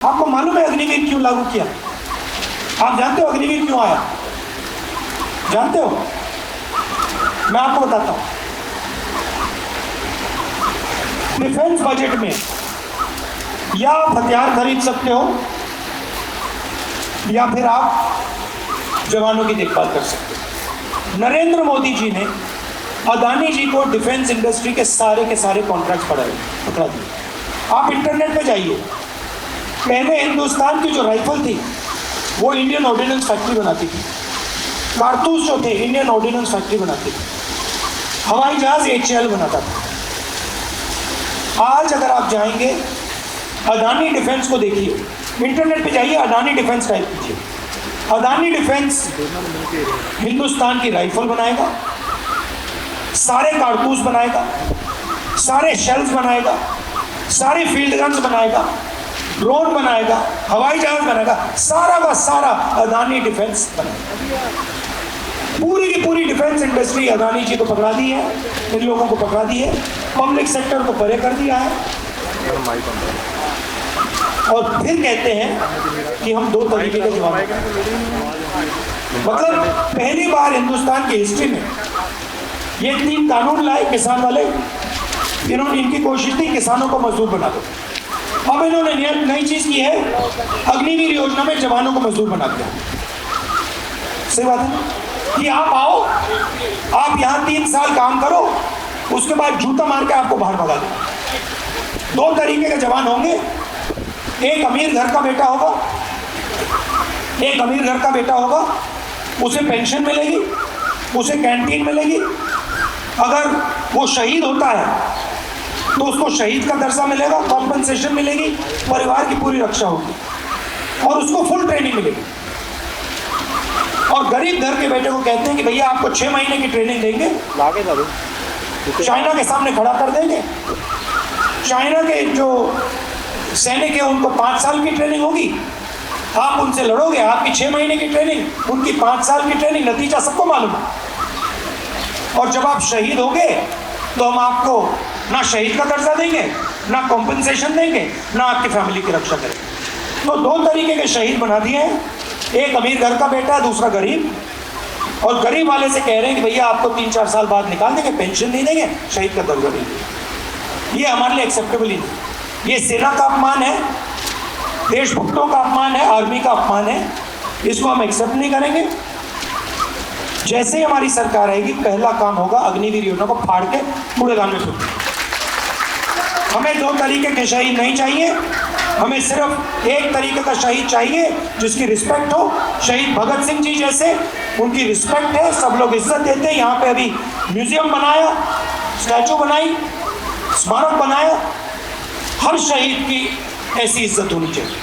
आपको मालूम है अग्निवीर क्यों लागू किया? आप जानते हो अग्निवीर क्यों आया? जानते हो? मैं आपको बताता हूं। डिफेंस बजट में या आप हथियार खरीद सकते हो या फिर आप जवानों की देखभाल कर सकते हो। नरेंद्र मोदी जी ने अदानी जी को डिफेंस इंडस्ट्री के सारे कॉन्ट्रैक्ट पकड़ा दिए। आप इंटरनेट पे जाइए, पहले हिंदुस्तान की जो राइफल थी वो इंडियन ऑर्डिनेंस फैक्ट्री बनाती थी, कारतूस जो थे इंडियन ऑर्डिनेंस फैक्ट्री बनाती थी, हवाई जहाज HAL बनाता था। आज अगर आप जाएंगे अदानी डिफेंस को देखिए, इंटरनेट पे जाइए, अदानी डिफेंस टाइप कीजिए। अदानी डिफेंस हिंदुस्तान की राइफल बनाएगा, सारे कारतूस बनाएगा, सारे शेल्स बनाएगा, सारे फील्ड गन्स बनाएगा, ड्रोन बनाएगा, हवाई जहाज बनाएगा, सारा का सारा अदानी डिफेंस बनाएगा। पूरी की पूरी डिफेंस इंडस्ट्री अदानी जी को पकड़ा दी है, इन लोगों को पकड़ा दी है, पब्लिक सेक्टर को परे कर दिया है। और फिर कहते हैं कि हम 2 तरीके के जवाब, मतलब पहली बार हिंदुस्तान की हिस्ट्री में ये 3 कानून लाए किसान वाले। इन्होंने, इनकी कोशिश थी किसानों को मजदूर बना दो। अब इन्होंने नई चीज की है, अग्निवीर योजना में जवानों को मजदूर बना दिया। सही बात है कि आप आओ, आप यहाँ 3 साल काम करो, उसके बाद जूता मार के आपको बाहर भगा दो। 2 तरीके के जवान होंगे, एक अमीर घर का बेटा होगा, एक अमीर घर का बेटा होगा, उसे पेंशन मिलेगी, उसे कैंटीन मिलेगी। अगर वो शहीद होता है तो उसको शहीद का दर्जा मिलेगा, कॉम्पनसेशन मिलेगी, परिवार की पूरी रक्षा होगी और उसको फुल ट्रेनिंग मिलेगी। और गरीब घर के बेटे को कहते हैं कि भैया आपको 6 महीने की ट्रेनिंग देंगे, चाइना के सामने खड़ा कर देंगे। चाइना के जो सैनिक है उनको 5 साल की ट्रेनिंग होगी, आप उनसे लड़ोगे, आपकी 6 महीने की ट्रेनिंग, उनकी 5 साल की ट्रेनिंग, नतीजा सबको मालूम है। और जब आप शहीद होगे तो हम आपको ना शहीद का दर्जा देंगे, ना कॉम्पनसेशन देंगे, ना आपकी फैमिली की रक्षा करेंगे। तो 2 तरीके के शहीद बना दिए हैं, एक अमीर घर का बेटा, दूसरा गरीब। और गरीब वाले से कह रहे हैं कि भैया आपको 3-4 साल बाद निकाल देंगे, पेंशन नहीं देंगे, शहीद का दर्जा देंगे। ये हमारे लिए एक्सेप्टेबल ही नहीं। ये सेना का अपमान है, देशभक्तों का अपमान है, आर्मी का अपमान है, इसको हम एक्सेप्ट नहीं करेंगे। जैसे ही हमारी सरकार आएगी, पहला काम होगा अग्निवीर योजना को फाड़ के कूड़ेदान में फेंकना। हमें 2 तरीके के शहीद नहीं चाहिए, हमें सिर्फ एक तरीके का शहीद चाहिए जिसकी रिस्पेक्ट हो। शहीद भगत सिंह जी जैसे, उनकी रिस्पेक्ट है, सब लोग इज्जत देते हैं। यहाँ पे अभी म्यूजियम बनाया, स्टैचू बनाई, स्मारक बनाया, हर शहीद की ऐसी इज्जत होनी चाहिए।